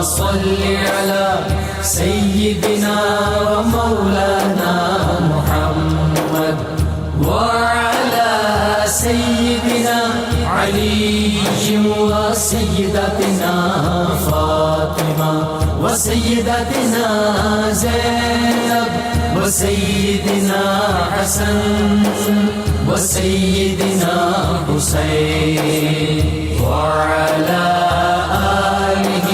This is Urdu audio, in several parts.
صل على سيدنا ومولانا محمد وعلى سيدنا علي وسيدتنا فاطمة وسيدتنا زينب وسيدنا حسن وسيدنا حسين وعلى آله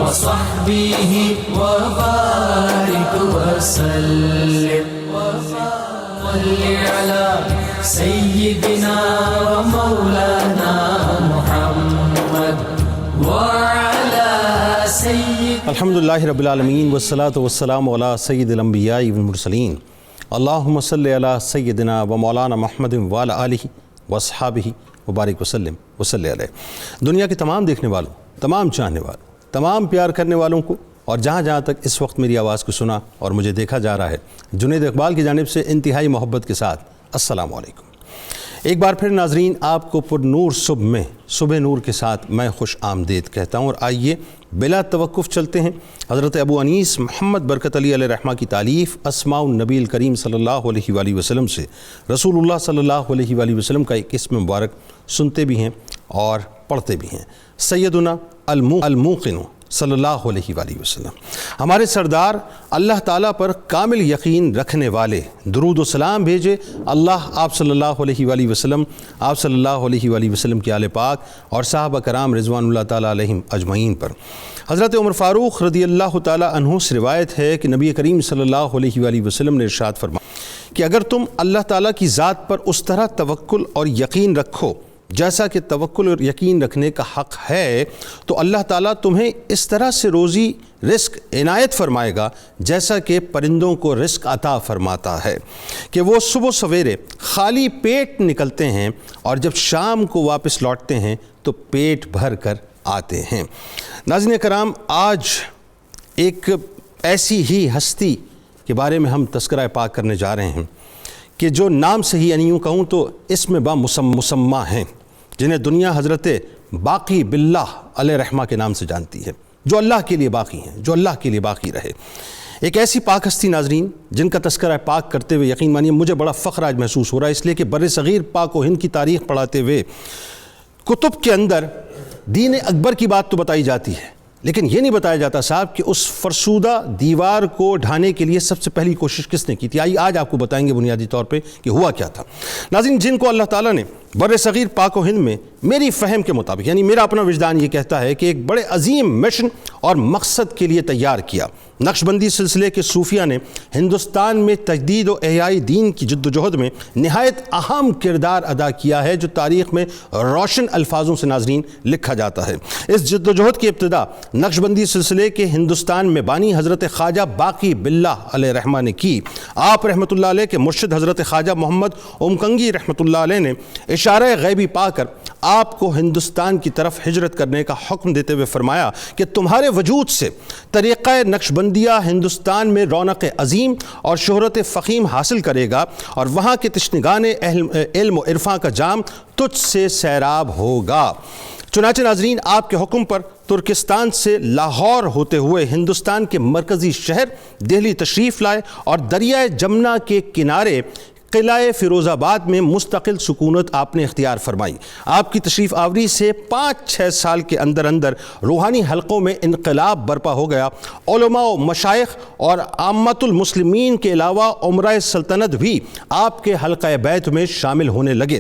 وصحبه وبارك وسلم صل على سيدنا ومولانا محمد وعلى سيدنا الحمدللہ رب العالمین والصلاة والسلام علی سید الانبیاء والمرسلین اللہم صلی علی سیدنا و مولانا محمد وعلی آلہ واصحابہ وبارک وسلم وصلی علیہ۔ دنیا کے تمام دیکھنے والوں، تمام چاہنے والوں، تمام پیار کرنے والوں کو اور جہاں جہاں تک اس وقت میری آواز کو سنا اور مجھے دیکھا جا رہا ہے، جنید اقبال کی جانب سے انتہائی محبت کے ساتھ السلام علیکم۔ ایک بار پھر ناظرین آپ کو پر نور صبح میں صبح نور کے ساتھ میں خوش آمدید کہتا ہوں، اور آئیے بلا توقف چلتے ہیں حضرت ابو انیس محمد برکت علی علیہ رحمہ کی تالیف اسماء النبی الکریم صلی اللہ علیہ وآلہ وسلم سے رسول اللہ صلی اللہ علیہ وآلہ وسلم کا ایک اسم مبارک سنتے بھی ہیں اور پڑھتے بھی ہیں۔ سیدنا الموقن صلی اللہ علیہ وآلہ وسلم، ہمارے سردار اللہ تعالیٰ پر کامل یقین رکھنے والے، درود و سلام بھیجے اللہ آپ صلی اللہ علیہ وآلہ وسلم، آپ صلی اللہ علیہ وآلہ وسلم کے آل پاک اور صحابہ کرام رضوان اللہ تعالیٰ علیہم اجمعین پر۔ حضرت عمر فاروق رضی اللہ تعالیٰ عنہ سے روایت ہے کہ نبی کریم صلی اللہ علیہ وآلہ وسلم نے ارشاد فرمایا کہ اگر تم اللہ تعالیٰ کی ذات پر اس طرح توکل اور یقین رکھو جیسا کہ توکل اور یقین رکھنے کا حق ہے، تو اللہ تعالیٰ تمہیں اس طرح سے روزی رزق عنایت فرمائے گا جیسا کہ پرندوں کو رزق عطا فرماتا ہے کہ وہ صبح سویرے خالی پیٹ نکلتے ہیں اور جب شام کو واپس لوٹتے ہیں تو پیٹ بھر کر آتے ہیں۔ ناظرین کرام، آج ایک ایسی ہی ہستی کے بارے میں ہم تذکرہ پاک کرنے جا رہے ہیں کہ جو نام سے ہی یوں کہوں تو اسم با مسمہ ہیں، جنہیں دنیا حضرت باقی باللہ علیہ رحمہ کے نام سے جانتی ہے، جو اللہ کے لیے باقی ہیں، جو اللہ کے لیے باقی رہے۔ ایک ایسی پاک ہستی ناظرین جن کا تذکرہ پاک کرتے ہوئے یقین مانیے مجھے بڑا فخر آج محسوس ہو رہا ہے، اس لیے کہ بر صغیر پاک و ہند کی تاریخ پڑھاتے ہوئے کتب کے اندر دین اکبر کی بات تو بتائی جاتی ہے، لیکن یہ نہیں بتایا جاتا صاحب کہ اس فرسودہ دیوار کو ڈھانے کے لیے سب سے پہلی کوشش کس نے کی تھی۔ آئیے آج آپ کو بتائیں گے بنیادی طور پہ کہ ہوا کیا تھا۔ ناظرین، جن کو اللہ تعالیٰ نے بر صغیر پاک و ہند میں میری فہم کے مطابق، یعنی میرا اپنا وجدان یہ کہتا ہے کہ ایک بڑے عظیم مشن اور مقصد کے لیے تیار کیا۔ نقشبندی سلسلے کے صوفیہ نے ہندوستان میں تجدید و احیاء دین کی جد و جہد میں نہایت اہم کردار ادا کیا ہے، جو تاریخ میں روشن الفاظوں سے ناظرین لکھا جاتا ہے۔ اس جد و جہد کی ابتدا نقشبندی سلسلے کے ہندوستان میں بانی حضرت خواجہ باقی باللہ علیہ رحمہ نے کی۔ آپ رحمۃ اللہ علیہ کے مرشد حضرت خواجہ محمد اومکنگی رحمۃ اللہ علیہ نے اشارہ غیبی پا کر آپ کو ہندوستان کی طرف ہجرت کرنے کا حکم دیتے ہوئے فرمایا کہ تمہارے وجود سے طریقہ نقشبندیہ ہندوستان میں رونق عظیم اور شہرت فخیم حاصل کرے گا، اور وہاں کے تشنگان علم و عرفاں کا جام تجھ سے سیراب ہوگا۔ چنانچہ ناظرین آپ کے حکم پر ترکستان سے لاہور ہوتے ہوئے ہندوستان کے مرکزی شہر دہلی تشریف لائے اور دریائے جمنا کے کنارے قلعہ فیروز آباد میں مستقل سکونت آپ نے اختیار فرمائی۔ آپ کی تشریف آوری سے 5-6 سال کے اندر اندر روحانی حلقوں میں انقلاب برپا ہو گیا۔ علماء و مشائخ اور عامت المسلمین کے علاوہ عمرائے سلطنت بھی آپ کے حلقہ بیت میں شامل ہونے لگے۔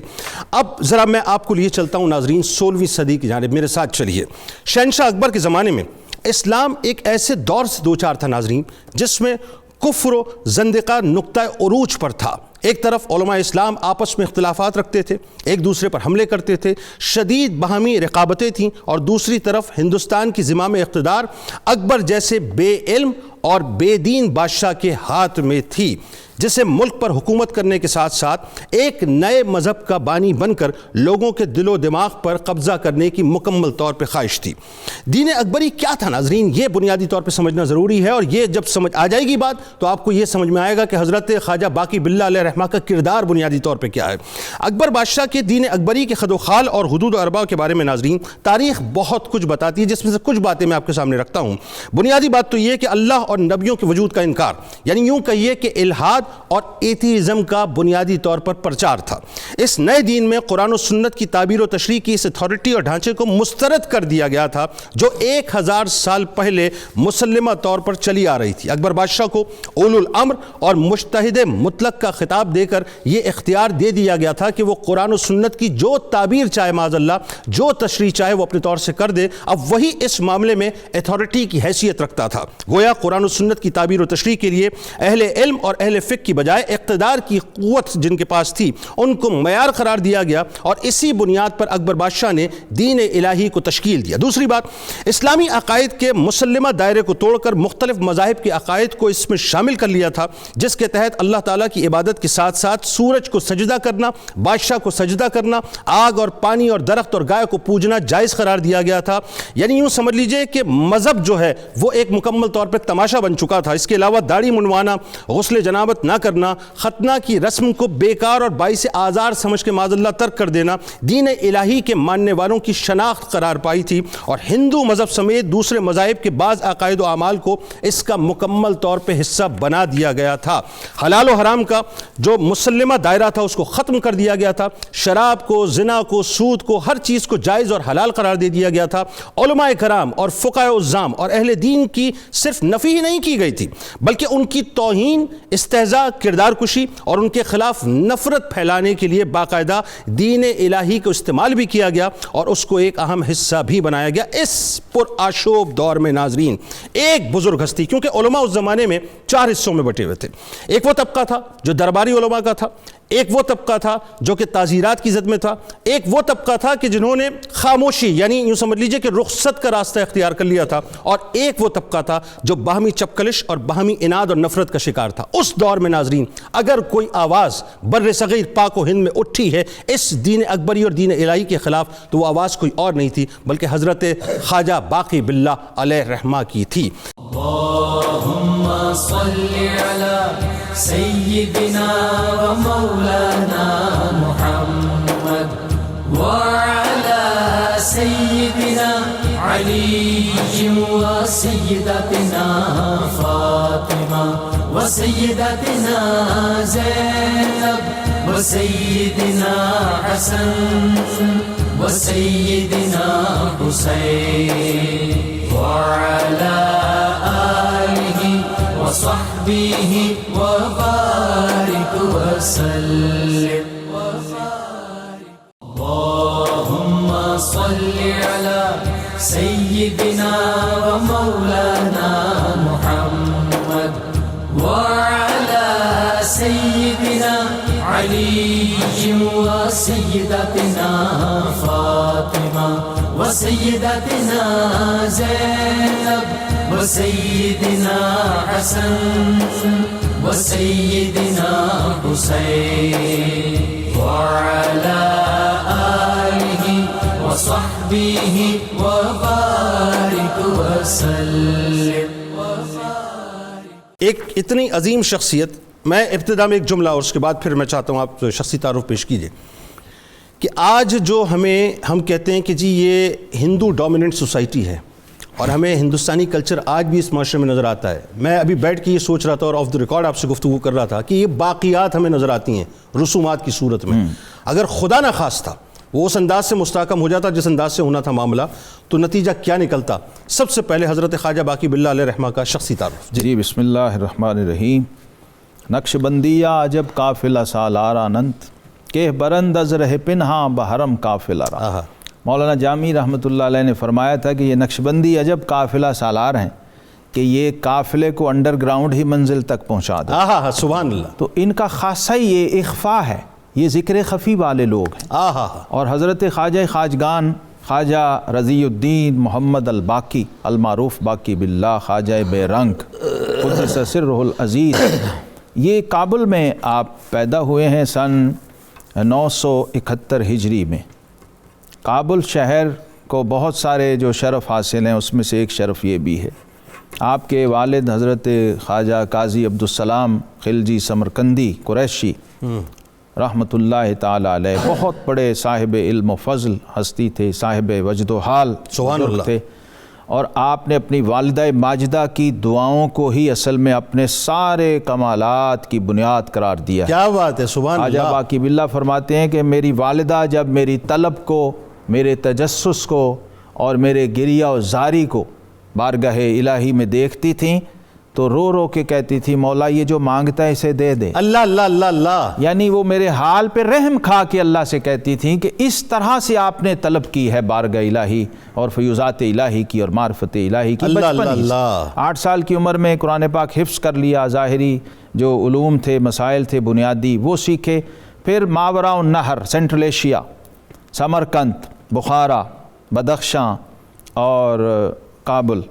اب ذرا میں آپ کو لیے چلتا ہوں ناظرین 16ویں صدی کی جانب، میرے ساتھ چلیے۔ شہنشاہ اکبر کے زمانے میں اسلام ایک ایسے دور سے دوچار تھا ناظرین جس میں کفر و زندقہ نقطہ عروج پر تھا۔ ایک طرف علماء اسلام آپس میں اختلافات رکھتے تھے، ایک دوسرے پر حملے کرتے تھے، شدید باہمی رقابتیں تھیں، اور دوسری طرف ہندوستان کی زمام اقتدار اکبر جیسے بے علم اور بے دین بادشاہ کے ہاتھ میں تھی، جسے ملک پر حکومت کرنے کے ساتھ ساتھ ایک نئے مذہب کا بانی بن کر لوگوں کے دل و دماغ پر قبضہ کرنے کی مکمل طور پہ خواہش تھی۔ دین اکبری کیا تھا ناظرین، یہ بنیادی طور پہ سمجھنا ضروری ہے، اور یہ جب سمجھ آ جائے گی بات تو آپ کو یہ سمجھ میں آئے گا کہ حضرت خواجہ باقی باللہ علیہ رحمہ کا کردار بنیادی طور پہ کیا ہے۔ اکبر بادشاہ کے دین اکبری کے خد و خال اور حدود و ارباء کے بارے میں ناظرین تاریخ بہت کچھ بتاتی ہے، جس میں سے کچھ باتیں میں آپ کے سامنے رکھتا ہوں۔ بنیادی بات تو یہ کہ اللہ اور نبیوں کے وجود کا انکار، یعنی یوں کہیے کہ الحاد اور ایتھیزم کا بنیادی طور پر پرچار تھا۔ اس نئے دین میں قرآن و سنت کی تعبیر و تشریح کی اس اتھارٹی اور ڈھانچے کو مسترد کر دیا گیا تھا جو 1000 سال پہلے مسلمہ طور پر چلی آ رہی تھی۔ اکبر بادشاہ کو اولو الامر اور مجتہد مطلق کا خطاب دے کر یہ اختیار دے دیا گیا تھا کہ وہ قرآن و سنت کی جو تعبیر چاہے معاذ اللہ، جو تشریح چاہے وہ اپنے طور سے کر دے۔ اب وہی اس معاملے میں اتھارٹی کی حیثیت رکھتا تھا۔ گویا قرآن و سنت کی تعبیر و تشریح کے لیے اہل علم اور اہل فقہ کی بجائے اقتدار کی قوت جن کے پاس تھی ان کو معیار قرار دیا گیا، اور اسی بنیاد پر اکبر بادشاہ نے دین الہی کو تشکیل دیا۔ دوسری بات، اسلامی عقائد کے مسلمہ دائرے کو توڑ کر مختلف مذاہب کے عقائد کو اس میں شامل کر لیا تھا، جس کے تحت اللہ تعالیٰ کی عبادت کے ساتھ ساتھ سورج کو سجدہ کرنا، بادشاہ کو سجدہ کرنا، آگ اور پانی اور درخت اور گائے کو پوجنا جائز قرار دیا گیا تھا۔ یعنی یوں سمجھ لیجئے کہ مذہب جو ہے وہ ایک مکمل طور پر تماشا بن چکا تھا۔ اس کے علاوہ داڑھی منڈوانا، غسل جنابت نہ کرنا، ختنہ کی رسم کو بیکار اور باعث آزار سمجھ کے معاذ اللہ ترک کر دینا دین الہی کے ماننے والوں کی شناخت قرار پائی تھی، اور ہندو مذہب سمیت دوسرے مذاہب کے بعض عقائد و اعمال کو اس کا مکمل طور پہ حصہ بنا دیا گیا تھا۔ حلال و حرام کا جو مسلمہ دائرہ تھا اس کو ختم کر دیا گیا تھا، شراب کو، زنا کو، سود کو، ہر چیز کو جائز اور حلال قرار دے دیا گیا تھا۔ علماء کرام اور فقہاء عظام اور اہل دین کی صرف نفی ہی نہیں کی گئی تھی بلکہ ان کی توہین، استہزاء، کردار کشی اور ان کے خلاف نفرت پھیلانے کے لیے باقاعدہ دین الہی کو استعمال بھی کیا گیا اور اس کو ایک اہم حصہ بھی بنایا گیا۔ اس پرآشوب دور میں ناظرین ایک بزرگ ہستی، کیونکہ علماء اس زمانے میں 4 حصوں میں بٹے ہوئے تھے۔ ایک وہ طبقہ تھا جو درباری علماء کا تھا، ایک وہ طبقہ تھا جو کہ تعزیرات کی زد میں تھا، ایک وہ طبقہ تھا کہ جنہوں نے خاموشی یعنی یوں سمجھ لیجئے کہ رخصت کا راستہ اختیار کر لیا تھا، اور ایک وہ طبقہ تھا جو باہمی چپکلش اور باہمی اناد اور نفرت کا شکار تھا۔ اس دور میں ناظرین اگر کوئی آواز بر صغیر پاک و ہند میں اٹھی ہے اس دین اکبری اور دین الہی کے خلاف تو وہ آواز کوئی اور نہیں تھی بلکہ حضرت خواجہ باقی باللہ علیہ رحمہ کی تھی۔ اللہم صلی علی سیدنا و مولانا محمد وعلی سیدنا علی و سیدتنا فاطمہ و سیدتنا زینب و سیدنا حسن و سیدنا حسین وعلی آلہ وصحبہ وبارک وسلم۔ اللہم صلی علی سیدنا و مولانا محمد وعلی سیدنا علی و سیدتنا فاطمہ و سیدتنا زینب و سیدنا حسن و سیدنا حسین وعلی آلہ وصحبہ وبارک وسلم۔ ایک اتنی عظیم شخصیت، میں ابتدا میں ایک جملہ اور اس کے بعد پھر میں چاہتا ہوں آپ شخصی تعارف پیش کیجئے کہ آج جو ہم کہتے ہیں کہ جی یہ ہندو ڈومیننٹ سوسائٹی ہے اور ہمیں ہندوستانی کلچر آج بھی اس معاشرے میں نظر آتا ہے۔ میں ابھی بیٹھ کے یہ سوچ رہا تھا اور آف دی ریکارڈ آپ سے گفتگو کر رہا تھا کہ یہ باقیات ہمیں نظر آتی ہیں رسومات کی صورت میں۔ اگر خدا نہ خواستہ وہ اس انداز سے مستحکم ہو جاتا جس انداز سے ہونا تھا معاملہ تو نتیجہ کیا نکلتا؟ سب سے پہلے حضرت خواجہ باقی باللہ علیہ رحمہ کا شخصی تعارف۔ جی بسم اللہ الرحمن الرحیم۔ نقش بندیہ عجب قافلہ سالار آنند کہ برند از رہ پنہاں بحرم قافلہ را۔ مولانا جامی رحمۃ اللہ علیہ نے فرمایا تھا کہ یہ نقش بندی عجب قافلہ سالار ہیں کہ یہ قافلے کو انڈر گراؤنڈ ہی منزل تک پہنچا دیں۔ سبحان اللہ۔ تو ان کا خاصہ یہ اخفاء ہے، یہ ذکر خفی والے لوگ ہیں۔ اور حضرت خواجہ خواجگان خواجہ رضی الدین محمد الباقی المعروف باقی باللہ خواجہ بے رنگ قدس سرہ العزیز یہ کابل میں آپ پیدا ہوئے ہیں سن 971 ہجری میں۔ کابل شہر کو بہت سارے جو شرف حاصل ہیں، اس میں سے ایک شرف یہ بھی ہے، آپ کے والد حضرت خواجہ قاضی عبدالسلام خلجی سمرقندی قریشی رحمۃ اللہ تعالی علیہ بہت بڑے صاحب علم و فضل ہستی تھے، صاحب وجد و حال سبحان اللہ تھے، اور آپ نے اپنی والدہ ماجدہ کی دعاؤں کو ہی اصل میں اپنے سارے کمالات کی بنیاد قرار دیا۔ کیا بات ہے، سبحان خواجہ اللہ۔ باقی باللہ فرماتے ہیں کہ میری والدہ جب میری طلب کو، میرے تجسس کو اور میرے گریہ و زاری کو بارگاہ الہی میں دیکھتی تھیں تو رو رو کے کہتی تھی مولا یہ جو مانگتا ہے اسے دے دے۔ اللہ اللہ اللہ اللہ، یعنی وہ میرے حال پہ رحم کھا کے اللہ سے کہتی تھیں کہ اس طرح سے آپ نے طلب کی ہے بارگاہ الہی اور فیوزات الہی کی اور معرفت الہی کی۔ اللہ بچپن اللہ ہی سے اللہ۔ 8 سال کی عمر میں قرآن پاک حفظ کر لیا، ظاہری جو علوم تھے، مسائل تھے بنیادی وہ سیکھے، پھر ماوراء النہر، central Asia, Samarkand, Bukhara, Badakhshan اور کابل،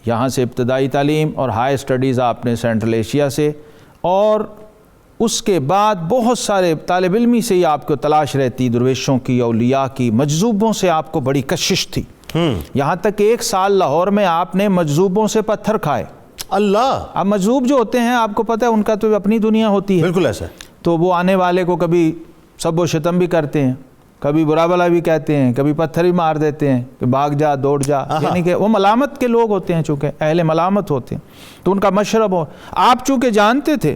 یہاں سے ابتدائی تعلیم اور ہائی اسٹڈیز آپ نے سینٹرل ایشیا سے، اور اس کے بعد بہت سارے طالب علمی سے ہی آپ کو تلاش رہتی، درویشوں کی، اولیاء کی، مجذوبوں سے آپ کو بڑی کشش تھی، یہاں تک کہ 1 سال لاہور میں آپ نے مجذوبوں سے پتھر کھائے۔ اللہ، اب مجذوب جو ہوتے ہیں آپ کو پتہ ہے ان کا تو اپنی دنیا ہوتی ہے، بالکل ایسا ہے۔ تو وہ آنے والے کو کبھی سب و شتم بھی کرتے ہیں، کبھی برا بھلا بھی کہتے ہیں، کبھی پتھر بھی مار دیتے ہیں کہ بھاگ جا دوڑ جا، یعنی کہ وہ ملامت کے لوگ ہوتے ہیں، چونکہ اہل ملامت ہوتے ہیں تو ان کا مشرب ہو۔ آپ چونکہ جانتے تھے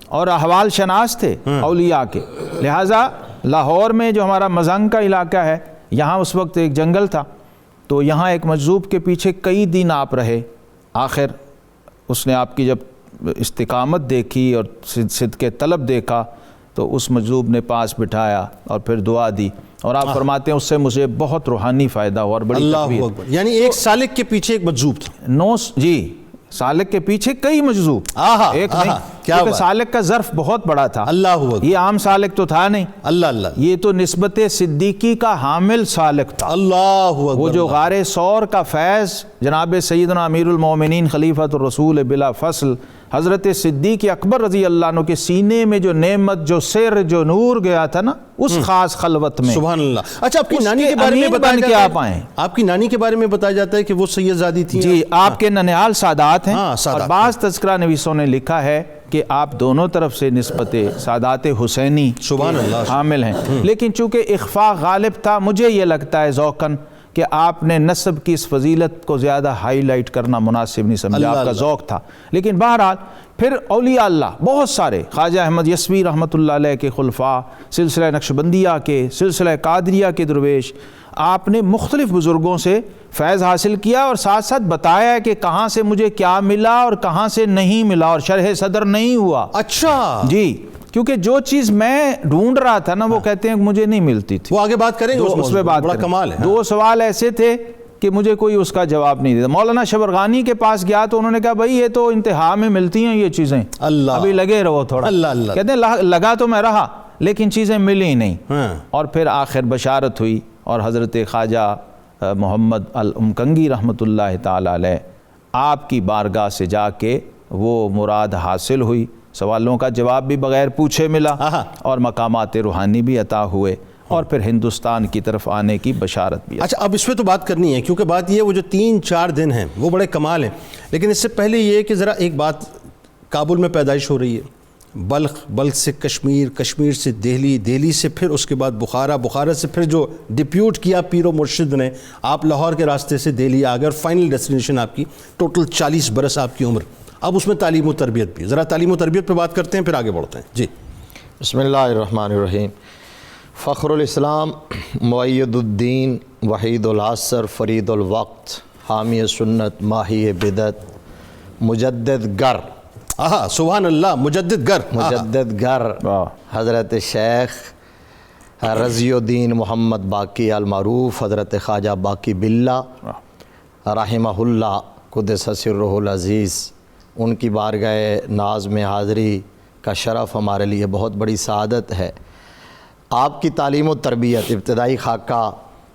اور احوال شناس تھے اولیاء کے، لہٰذا لاہور میں جو ہمارا مزنگ کا علاقہ ہے، یہاں اس وقت ایک جنگل تھا، تو یہاں ایک مجذوب کے پیچھے کئی دن آپ رہے، آخر اس نے آپ کی جب استقامت دیکھی اور صدق طلب دیکھا تو اس مجذوب نے پاس بٹھایا اور پھر دعا دی، اور آپ فرماتے ہیں اس سے مجھے بہت روحانی فائدہ ہوا اور بڑی اللہ تقویت۔ اکبر، یعنی ایک سالک کے پیچھے ایک مجذوب تھا۔ جی، سالک کے پیچھے کئی مجذوب، آہا، ایک آہا، نہیں، کیا کیونکہ بات۔ سالک کا ظرف بہت بڑا تھا، اللہ اکبر، یہ عام سالک تو تھا نہیں، اللہ اللہ، یہ تو نسبت صدیقی کا حامل سالک تھا، اللہ اکبر۔ وہ جو غار سور کا فیض جناب سیدنا امیر المومنین خلیفۃ الرسول بلا فصل حضرت صدیق اکبر رضی اللہ عنہ کے سینے میں جو نعمت، جو سر، جو نور گیا تھا نا اس خاص خلوت میں، سبحان اللہ۔ اچھا، آپ کی اس نانی کے کے بارے میں امین بتایا بن کے جاتا آپ آئیں۔ ہے، آپ کی نانی کے بارے میں بتایا جاتا ہے کہ وہ سید زادی تھیں۔ جی، آپ کے ننیال سادات ہیں، ہاں، سادات اور بعض تذکرہ نویسوں نے لکھا ہے کہ آپ دونوں طرف سے نسبت سادات حسینی سبحان اللہ، حامل ہیں، لیکن چونکہ اخفاء غالب تھا، مجھے یہ لگتا ہے ذوقاً کہ آپ نے نسب کی اس فضیلت کو زیادہ ہائی لائٹ کرنا مناسب نہیں سمجھا، آپ کا ذوق تھا۔ لیکن بہرحال پھر اولیاء اللہ بہت سارے، خواجہ احمد یسوی رحمۃ اللہ علیہ کے خلفاء، سلسلہ نقشبندیہ کے، سلسلہ قادریہ کے درویش، آپ نے مختلف بزرگوں سے فیض حاصل کیا اور ساتھ ساتھ بتایا کہ کہاں سے مجھے کیا ملا اور کہاں سے نہیں ملا، اور شرح صدر نہیں ہوا۔ اچھا جی، کیونکہ جو چیز میں ڈھونڈ رہا تھا نا وہ کہتے ہیں کہ مجھے نہیں ملتی تھی، وہ آگے بات کریں گے، اس پہ بات بڑا کریں۔ کمال ہے۔ 2 سوال ایسے تھے کہ مجھے کوئی اس کا جواب نہیں دیتا۔ مولانا شبرغانی کے پاس گیا تو انہوں نے کہا بھائی یہ تو انتہا میں ملتی ہیں یہ چیزیں، اللہ، ابھی لگے رہو تھوڑا۔ اللہ اللہ، کہتے ہیں لگا تو میں رہا لیکن چیزیں ملی نہیں، ہاں۔ اور پھر آخر بشارت ہوئی اور حضرت خواجہ محمد الامکنگی رحمۃ اللہ تعالی علیہ آپ کی بارگاہ سے جا کے وہ مراد حاصل ہوئی، سوالوں کا جواب بھی بغیر پوچھے ملا اور مقامات روحانی بھی عطا ہوئے، اور پھر ہندوستان کی طرف آنے کی بشارت بھی۔ اچھا، اب اس پہ تو بات کرنی ہے کیونکہ بات یہ ہے وہ جو 3-4 دن ہیں وہ بڑے کمال ہیں، لیکن اس سے پہلے یہ ہے کہ ذرا ایک بات، کابل میں پیدائش ہو رہی ہے، بلخ سے کشمیر، کشمیر سے دہلی، دہلی سے پھر اس کے بعد بخارا، بخارا سے پھر جو ڈپیوٹ کیا پیر و مرشد نے، آپ لاہور کے راستے سے دہلی آ گئے اور فائنل ڈیسٹینیشن آپ کی ٹوٹل 40 برس آپ کی عمر، اب اس میں تعلیم و تربیت بھی، ذرا تعلیم و تربیت پہ بات کرتے ہیں پھر آگے بڑھتے ہیں۔ جی، بسم اللہ الرحمن الرحیم۔ فخر الاسلام، مؤید الدین، وحید العصر، فرید الوقت، حامی سنت، ماہی بدعت، مجدد گر، سبحان اللہ، مجدد گر، مجدد گر، حضرت شیخ رضی الدین محمد باقی المعروف، حضرت خواجہ باقی باللہ رحمہ اللہ قدس سرہ العزیز، ان کی بارگاہ ناز میں حاضری کا شرف ہمارے لیے بہت بڑی سعادت ہے۔ آپ کی تعلیم و تربیت ابتدائی خاکہ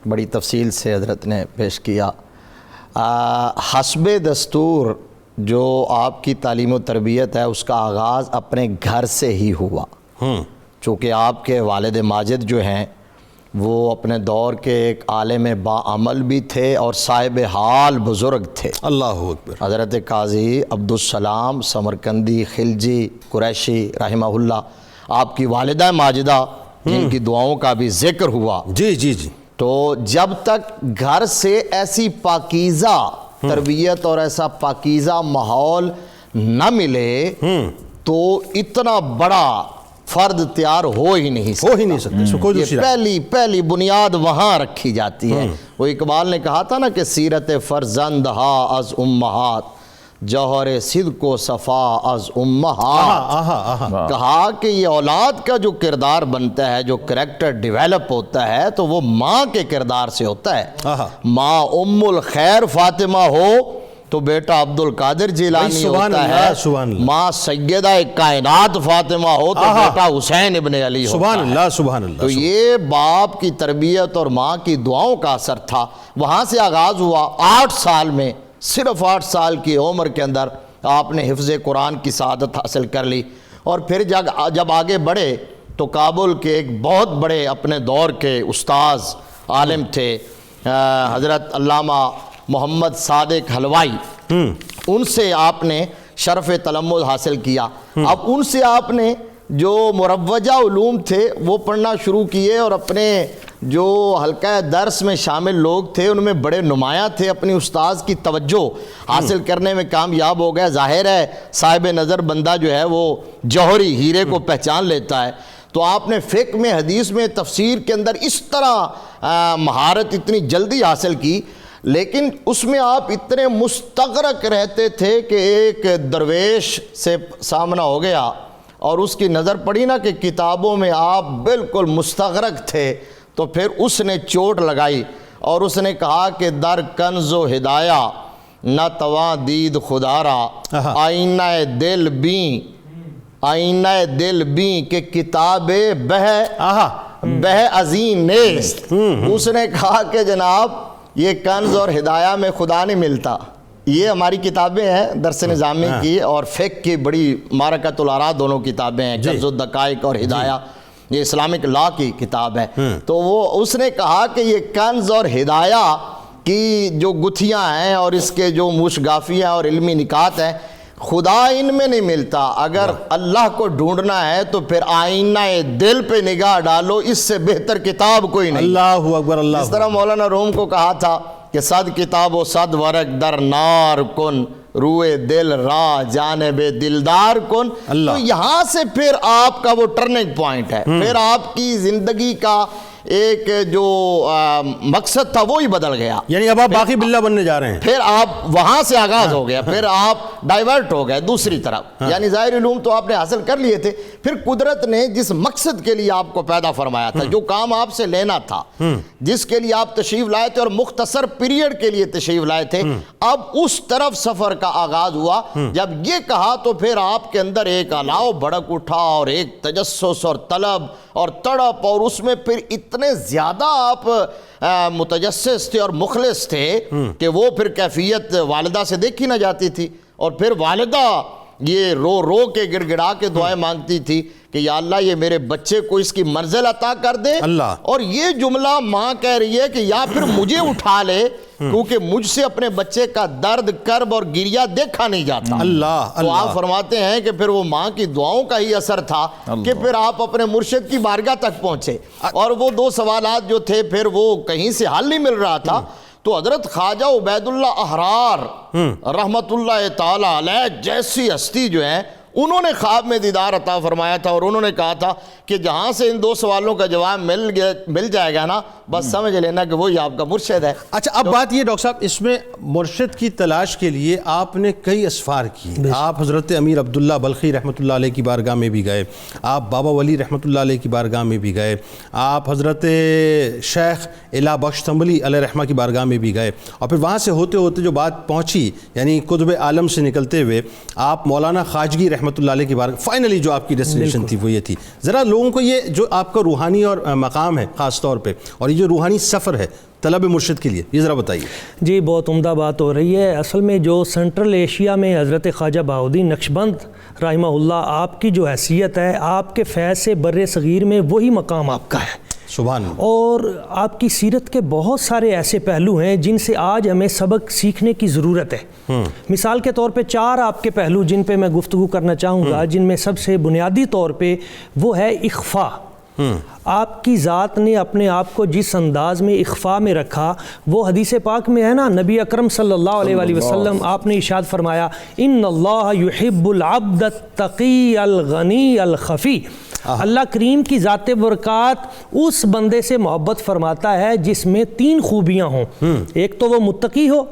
بڑی تفصیل سے حضرت نے پیش کیا۔ حسب دستور جو آپ کی تعلیم و تربیت ہے اس کا آغاز اپنے گھر سے ہی ہوا، چونکہ آپ کے والد ماجد جو ہیں وہ اپنے دور کے ایک عالم باعمل بھی تھے اور صاحب حال بزرگ تھے۔ اللہ اکبر۔ حضرت قاضی عبدالسلام سمرقندی خلجی قریشی رحمہ اللہ، آپ کی والدہ ماجدہ جن کی دعاؤں کا بھی ذکر ہوا، جی جی جی، تو جب تک گھر سے ایسی پاکیزہ تربیت اور ایسا پاکیزہ ماحول نہ ملے تو اتنا بڑا فرد تیار ہو ہی نہیں سکتا۔ اس میں کوئی دوسری رائے نہیں۔ پہلی بنیاد وہاں رکھی جاتی ہے۔ وہ اقبال نے کہا تھا نا کہ سیرت فرزند ہا از امہات، جوہر صدق و صفا از امہات۔ کہا کہ یہ اولاد کا جو کردار بنتا ہے، جو کریکٹر ڈیویلپ ہوتا ہے، تو وہ ماں کے کردار سے ہوتا ہے۔ ماں ام الخیر فاطمہ ہو تو بیٹا عبد القادر جیلانی ہوتا ہے، ماں سیدہ کائنات فاطمہ ہو تو بیٹا حسین ابن علی ہوتا ہے۔ سبحان اللہ سبحان اللہ۔ تو یہ باپ کی تربیت اور ماں کی دعاؤں کا اثر تھا۔ وہاں سے آغاز ہوا۔ 8 سال میں، صرف 8 سال کی عمر کے اندر آپ نے حفظ قرآن کی سعادت حاصل کر لی، اور پھر جب آگے بڑھے تو کابل کے ایک بہت بڑے اپنے دور کے استاذ عالم تھے حضرت علامہ محمد صادق حلوائی، ان سے آپ نے شرف تلمذ حاصل کیا۔ اب ان سے آپ نے جو مروجہ علوم تھے وہ پڑھنا شروع کیے، اور اپنے جو حلقہ درس میں شامل لوگ تھے ان میں بڑے نمایاں تھے، اپنی استاذ کی توجہ حاصل کرنے میں کامیاب ہو گئے۔ ظاہر ہے صاحب نظر بندہ جو ہے وہ جوہری ہیرے کو پہچان لیتا ہے۔ تو آپ نے فقہ میں، حدیث میں، تفسیر کے اندر اس طرح مہارت اتنی جلدی حاصل کی، لیکن اس میں آپ اتنے مستغرق رہتے تھے کہ ایک درویش سے سامنا ہو گیا اور اس کی نظر پڑی نا کہ کتابوں میں آپ بالکل مستغرق تھے، تو پھر اس نے چوٹ لگائی اور اس نے کہا کہ در کنز و ہدایہ نہ تواں دید خدارا، آئینہ دل بیں، آئینہ دل بیں کہ کتاب بہ عظیم نیست۔ اس نے کہا کہ جناب یہ کنز اور ہدایہ میں خدا نہیں ملتا، یہ ہماری کتابیں ہیں درس نظامی کی اور فقہ کی بڑی معرکۃ الآراء دونوں کتابیں ہیں، کنز الدقائق اور ہدایہ، یہ اسلامک لا کی کتاب ہے۔ تو وہ اس نے کہا کہ یہ کنز اور ہدایہ کی جو گتھیاں ہیں اور اس کے جو مشگافیاں اور علمی نکات ہیں، خدا ان میں نہیں ملتا۔ اگر اللہ کو ڈھونڈنا ہے تو پھر آئینہ دل پہ نگاہ ڈالو، اس سے بہتر کتاب کوئی نہیں۔ اللہ اکبر اللہ۔ اس طرح مولانا روم کو کہا تھا کہ 100 کتاب و 100 ورق در نار کن، روئے دل را جانب دلدار کن۔ تو یہاں سے پھر آپ کا وہ ٹرننگ پوائنٹ ہے، پھر آپ کی زندگی کا ایک جو مقصد تھا وہی بدل گیا، یعنی اب آپ باقی باللہ بننے جا رہے ہیں۔ پھر آپ وہاں سے آغاز ہو گیا، پھر آپ ڈائیورٹ ہو گئے دوسری طرف، یعنی ظاہر علوم تو آپ نے حاصل کر لیے تھے، پھر قدرت نے جس مقصد کے لیے آپ کو پیدا فرمایا تھا، جو کام آپ سے لینا تھا، جس کے لیے آپ تشریف لائے تھے اور مختصر پیریڈ کے لیے تشریف لائے تھے، اب اس طرف سفر کا آغاز ہوا۔ جب یہ کہا تو پھر آپ کے اندر ایک الاؤ بھڑک اٹھا اور ایک تجسس اور طلب اور تڑپ، اور اس میں پھر اتنے زیادہ آپ متجسس تھے اور مخلص تھے کہ وہ پھر کیفیت والدہ سے دیکھی نہ جاتی تھی، اور پھر والدہ یہ رو رو کے گڑ گڑا کے دعائیں مانگتی تھی کہ یا اللہ یہ میرے بچے کو اس کی منزل عطا کر دے، اور یہ جملہ ماں کہہ رہی ہے کہ یا پھر مجھے اٹھا لے، کیونکہ مجھ سے اپنے بچے کا درد کرب اور گریہ دیکھا نہیں جاتا۔ تو آپ فرماتے ہیں کہ پھر وہ ماں کی دعاؤں کا ہی اثر تھا کہ پھر آپ اپنے مرشد کی بارگاہ تک پہنچے، اور وہ 2 سوالات جو تھے پھر وہ کہیں سے حل نہیں مل رہا تھا۔ تو حضرت خواجہ عبید اللہ احرار رحمت اللہ تعالی علیہ جیسی ہستی جو ہیں، انہوں نے خواب میں دیدار عطا فرمایا تھا، اور انہوں نے کہا تھا کہ جہاں سے ان 2 سوالوں کا جواب مل جائے گا نا، بس سمجھ لینا کہ وہی آپ کا مرشد ہے۔ اچھا اب بات یہ ڈاکٹر صاحب، اس میں مرشد کی تلاش کے لیے آپ نے کئی اسفار کیے۔ آپ حضرت امیر عبداللہ بلخی رحمۃ اللہ علیہ کی بارگاہ میں بھی گئے، آپ بابا ولی رحمۃ اللہ علیہ کی بارگاہ میں بھی گئے، آپ حضرت شیخ الہ بخش تنبلی علیہ رحمہ کی بارگاہ میں بھی گئے، اور پھر وہاں سے ہوتے ہوتے جو بات پہنچی، یعنی قطب عالم سے نکلتے ہوئے آپ مولانا خواجگی رحمۃ اللہ علیہ کی بارگاہ، فائنلی جو آپ کی ڈیسٹینیشن تھی وہ یہ تھی۔ ذرا لوگوں کو یہ جو آپ کا روحانی اور مقام ہے خاص طور پہ، اور یہ جو روحانی سفر ہے طلب مرشد کے لیے، یہ ذرا بتائیے۔ جی بہت عمدہ بات ہو رہی ہے۔ اصل میں جو سینٹرل ایشیا میں حضرت خواجہ بہاؤالدین نقشبند رحمہ اللہ آپ کی جو حیثیت ہے، آپ کے فیض سے بر صغیر میں وہی مقام آپ کا ہے، سبحان اللہ۔ اور آپ کی سیرت کے بہت سارے ایسے پہلو ہیں جن سے آج ہمیں سبق سیکھنے کی ضرورت ہے۔ مثال کے طور پہ 4 آپ کے پہلو جن پہ میں گفتگو کرنا چاہوں گا، جن میں سب سے بنیادی طور پہ وہ ہے اخفا۔ آپ کی ذات نے اپنے آپ کو جس انداز میں اخفا میں رکھا، وہ حدیث پاک میں ہے نا، نبی اکرم صلی اللہ علیہ وآلہ وسلم آپ نے ارشاد فرمایا ان اللہ یحب العبد التقی الغنی الخفی۔ اللہ کریم کی ذات برکات اس بندے سے محبت فرماتا ہے جس میں 3 خوبیاں ہوں، ایک تو وہ متقی ہو،